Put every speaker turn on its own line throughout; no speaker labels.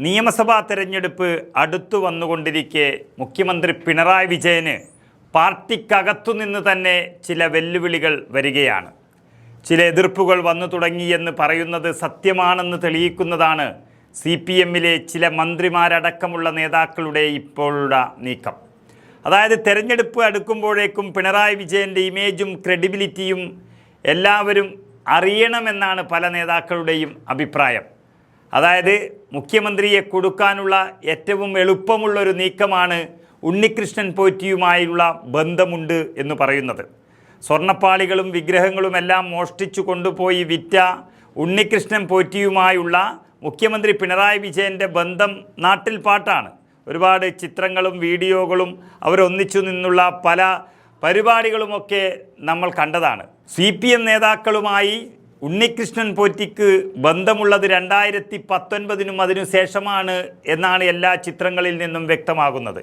നിയമസഭാ തെരഞ്ഞെടുപ്പ് അടുത്തു വന്നുകൊണ്ടിരിക്കെ മുഖ്യമന്ത്രി പിണറായി വിജയന് പാർട്ടിക്കകത്തുനിന്ന് തന്നെ ചില വെല്ലുവിളികൾ വരികയാണ്. ചില എതിർപ്പുകൾ വന്നു തുടങ്ങിയെന്ന് പറയുന്നത് സത്യമാണെന്ന് തെളിയിക്കുന്നതാണ് CPMലെ ചില മന്ത്രിമാരടക്കമുള്ള നേതാക്കളുടെ ഇപ്പോഴുള്ള നീക്കം. അതായത് തെരഞ്ഞെടുപ്പ് അടുക്കുമ്പോഴേക്കും പിണറായി വിജയൻ്റെ ഇമേജും ക്രെഡിബിലിറ്റിയും എല്ലാവരും അറിയണമെന്നാണ് പല നേതാക്കളുടെയും അഭിപ്രായം. അതായത് മുഖ്യമന്ത്രിയെ കൊടുക്കാനുള്ള ഏറ്റവും എളുപ്പമുള്ളൊരു നീക്കമാണ് ഉണ്ണികൃഷ്ണൻ പോറ്റിയുമായുള്ള ബന്ധമുണ്ട് എന്ന് പറയുന്നത്. സ്വർണ്ണപ്പാളികളും വിഗ്രഹങ്ങളുമെല്ലാം മോഷ്ടിച്ചു കൊണ്ടുപോയി വിറ്റ ഉണ്ണികൃഷ്ണൻ പോറ്റിയുമായുള്ള മുഖ്യമന്ത്രി പിണറായി വിജയൻ്റെ ബന്ധം നാട്ടിൽ പാട്ടാണ്. ഒരുപാട് ചിത്രങ്ങളും വീഡിയോകളും അവരൊന്നിച്ചു നിന്നുള്ള പല പരിപാടികളുമൊക്കെ നമ്മൾ കണ്ടതാണ്. CPM നേതാക്കളുമായി ഉണ്ണികൃഷ്ണൻ പോറ്റിക്ക് ബന്ധമുള്ളത് 2019 അതിനുശേഷമാണ് എന്നാണ് എല്ലാ ചിത്രങ്ങളിൽ നിന്നും വ്യക്തമാകുന്നത്.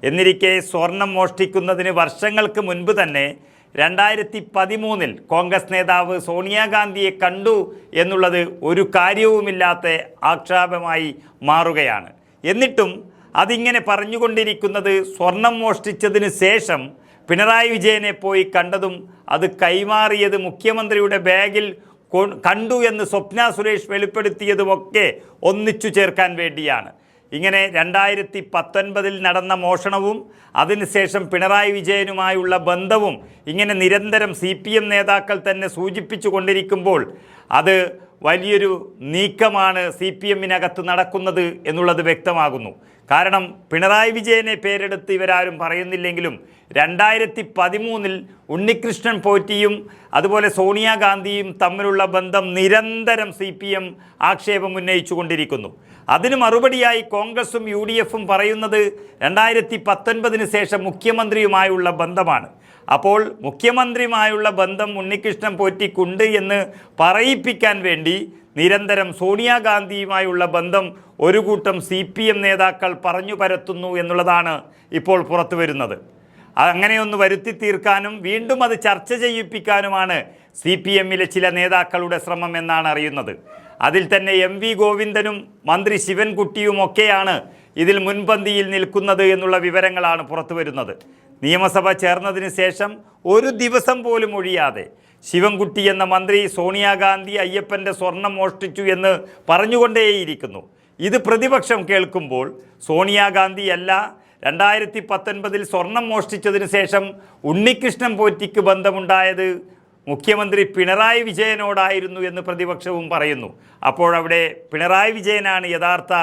എന്നിരിക്കെ സ്വർണം മോഷ്ടിക്കുന്നതിന് വർഷങ്ങൾക്ക് മുൻപ് തന്നെ 2013 കോൺഗ്രസ് നേതാവ് സോണിയാഗാന്ധിയെ കണ്ടു എന്നുള്ളത് ഒരു കാര്യവുമില്ലാത്ത ആക്ഷേപമായി മാറുകയാണ്. എന്നിട്ടും അതിങ്ങനെ പറഞ്ഞുകൊണ്ടിരിക്കുന്നത് സ്വർണം മോഷ്ടിച്ചതിന് ശേഷം പിണറായി വിജയനെ പോയി കണ്ടതും അത് കൈമാറിയത് മുഖ്യമന്ത്രിയുടെ ബാഗിൽ കണ്ടു എന്ന് സ്വപ്ന സുരേഷ് വെളിപ്പെടുത്തിയതുമൊക്കെ ഒന്നിച്ചു ചേർക്കാൻ വേണ്ടിയാണ്. ഇങ്ങനെ 2019 നടന്ന മോഷണവും അതിനുശേഷം പിണറായി വിജയനുമായുള്ള ബന്ധവും ഇങ്ങനെ നിരന്തരം CPM നേതാക്കൾ തന്നെ സൂചിപ്പിച്ചു കൊണ്ടിരിക്കുമ്പോൾ അത് വലിയൊരു നീക്കമാണ് CPMനകത്ത് നടക്കുന്നത് എന്നുള്ളത് വ്യക്തമാകുന്നു. കാരണം പിണറായി വിജയനെ പേരെടുത്ത് ഇവരാരും പറയുന്നില്ലെങ്കിലും 2013 ഉണ്ണികൃഷ്ണൻ പോറ്റിയും അതുപോലെ സോണിയാഗാന്ധിയും തമ്മിലുള്ള ബന്ധം നിരന്തരം CPM ആക്ഷേപം ഉന്നയിച്ചു കൊണ്ടിരിക്കുന്നു. അതിന് മറുപടിയായി കോൺഗ്രസും UDFും പറയുന്നത് 2019 ശേഷം മുഖ്യമന്ത്രിയുമായുള്ള ബന്ധമാണ്. അപ്പോൾ മുഖ്യമന്ത്രിയുമായുള്ള ബന്ധം ഉണ്ണികൃഷ്ണൻ പോറ്റിക്കുണ്ട് എന്ന് പറയിപ്പിക്കാൻ വേണ്ടി നിരന്തരം സോണിയാഗാന്ധിയുമായുള്ള ബന്ധം ഒരു കൂട്ടം CPM നേതാക്കൾ പറഞ്ഞു പരത്തുന്നു എന്നുള്ളതാണ് ഇപ്പോൾ പുറത്തു വരുന്നത്. അങ്ങനെയൊന്ന് വരുത്തി തീർക്കാനും വീണ്ടും അത് ചർച്ച ചെയ്യിപ്പിക്കാനുമാണ് CPMലെ ചില നേതാക്കളുടെ ശ്രമം എന്നാണ് അറിയുന്നത്. അതിൽ തന്നെ MV ഗോവിന്ദനും മന്ത്രി ശിവൻകുട്ടിയുമൊക്കെയാണ് ഇതിൽ മുൻപന്തിയിൽ നിൽക്കുന്നത് എന്നുള്ള വിവരങ്ങളാണ് പുറത്തു വരുന്നത്. നിയമസഭ ചേർന്നതിന് ശേഷം ഒരു ദിവസം പോലും ഒഴിയാതെ ശിവൻകുട്ടി എന്ന മന്ത്രി സോണിയാഗാന്ധി അയ്യപ്പൻ്റെ സ്വർണം മോഷ്ടിച്ചു എന്ന് പറഞ്ഞുകൊണ്ടേയിരിക്കുന്നു. ഇത് പ്രതിപക്ഷം കേൾക്കുമ്പോൾ സോണിയാഗാന്ധി അല്ല 2019 സ്വർണം മോഷ്ടിച്ചതിന് ശേഷം ഉണ്ണികൃഷ്ണൻ പോറ്റിക്ക് ബന്ധമുണ്ടായത് മുഖ്യമന്ത്രി പിണറായി വിജയനോടായിരുന്നു എന്ന് പ്രതിപക്ഷവും പറയുന്നു. അപ്പോഴവിടെ പിണറായി വിജയനാണ് യഥാർത്ഥ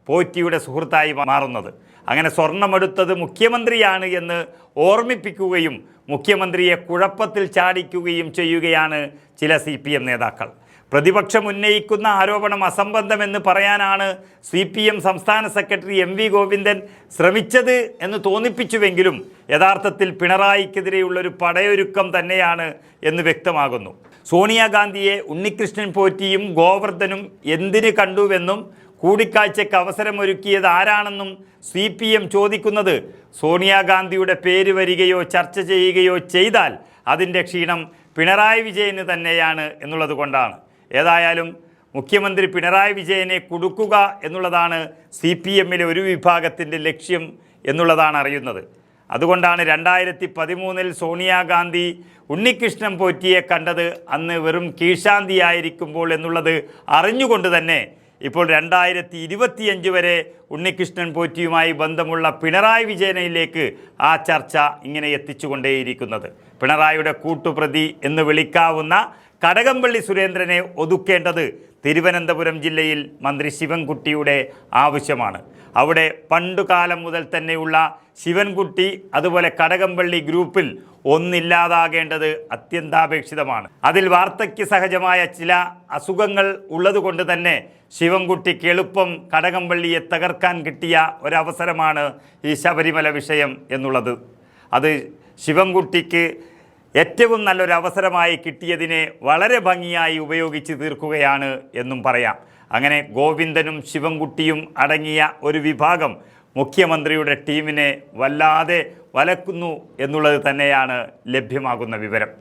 പോറ്റിയുടെ സുഹൃത്തായി മാറുന്നത്. അങ്ങനെ സ്വർണമെടുത്തത് മുഖ്യമന്ത്രിയാണ് എന്ന് ഓർമ്മിപ്പിക്കുകയും മുഖ്യമന്ത്രിയെ കുഴപ്പത്തിൽ ചാടിക്കുകയും ചെയ്യുകയാണ് ചില CPM നേതാക്കൾ. പ്രതിപക്ഷം ഉന്നയിക്കുന്ന ആരോപണം അസംബന്ധമെന്ന് പറയാനാണ് CPM സംസ്ഥാന സെക്രട്ടറി MV ഗോവിന്ദൻ ശ്രമിച്ചത് എന്ന് തോന്നിപ്പിച്ചുവെങ്കിലും യഥാർത്ഥത്തിൽ പിണറായിക്കെതിരെയുള്ളൊരു പടയൊരുക്കം തന്നെയാണ് എന്ന് വ്യക്തമാകുന്നു. സോണിയാഗാന്ധിയെ ഉണ്ണികൃഷ്ണൻ പോറ്റിയും ഗോവർദ്ധനും എന്തിന് കണ്ടുവെന്നും കൂടിക്കാഴ്ചയ്ക്ക് അവസരമൊരുക്കിയത് ആരാണെന്നും CPM ചോദിക്കുന്നത് സോണിയാഗാന്ധിയുടെ പേര് വരികയോ ചർച്ച ചെയ്യുകയോ ചെയ്താൽ അതിൻ്റെ ക്ഷീണം പിണറായി വിജയന് തന്നെയാണ് എന്നുള്ളത് കൊണ്ടാണ്. ഏതായാലും മുഖ്യമന്ത്രി പിണറായി വിജയനെ കൊടുക്കുക എന്നുള്ളതാണ് CPMലെ ഒരു വിഭാഗത്തിൻ്റെ ലക്ഷ്യം എന്നുള്ളതാണ് അറിയുന്നത്. അതുകൊണ്ടാണ് 2013 സോണിയാഗാന്ധി ഉണ്ണികൃഷ്ണൻ പോറ്റിയെ കണ്ടത് അന്ന് വെറും കീഴ്ശാന്തിയായിരിക്കുമ്പോൾ എന്നുള്ളത് അറിഞ്ഞുകൊണ്ട് തന്നെ ഇപ്പോൾ 2025 വരെ ഉണ്ണികൃഷ്ണൻ പോറ്റിയുമായി ബന്ധമുള്ള പിണറായി വിജയനിലേക്ക് ആ ചർച്ച ഇങ്ങനെ എത്തിച്ചുകൊണ്ടേയിരിക്കുന്നത്. പിണറായിയുടെ കൂട്ടുപ്രതി എന്ന് വിളിക്കാവുന്ന കടകംപള്ളി സുരേന്ദ്രനെ ഒതുക്കേണ്ടത് തിരുവനന്തപുരം ജില്ലയിൽ മന്ത്രി ശിവൻകുട്ടിയുടെ ആവശ്യമാണ്. അവിടെ പണ്ടുകാലം മുതൽ തന്നെയുള്ള ശിവൻകുട്ടി അതുപോലെ കടകംപള്ളി ഗ്രൂപ്പിൽ ഒന്നില്ലാതാകേണ്ടത് അത്യന്താപേക്ഷിതമാണ്. അതിൽ വാർദ്ധക്യ സഹജമായ ചില അസുഖങ്ങൾ ഉള്ളതുകൊണ്ട് തന്നെ ശിവൻകുട്ടിക്ക് എളുപ്പം കടകംപള്ളിയെ തകർക്കാൻ കിട്ടിയ ഒരവസരമാണ് ഈ ശബരിമല വിഷയം എന്നുള്ളത്. അത് ശിവൻകുട്ടിക്ക് ഏറ്റവും നല്ലൊരു അവസരമായി കിട്ടിയതിനെ വളരെ ഭംഗിയായി ഉപയോഗിച്ച് തീർക്കുകയാണ് എന്നും പറയാം. അങ്ങനെ ഗോവിന്ദനും ശിവൻകുട്ടിയും അടങ്ങിയ ഒരു വിഭാഗം മുഖ്യമന്ത്രിയുടെ ടീമിനെ വല്ലാതെ വലക്കുന്നു എന്നുള്ളത് തന്നെയാണ് ലഭ്യമാകുന്ന വിവരം.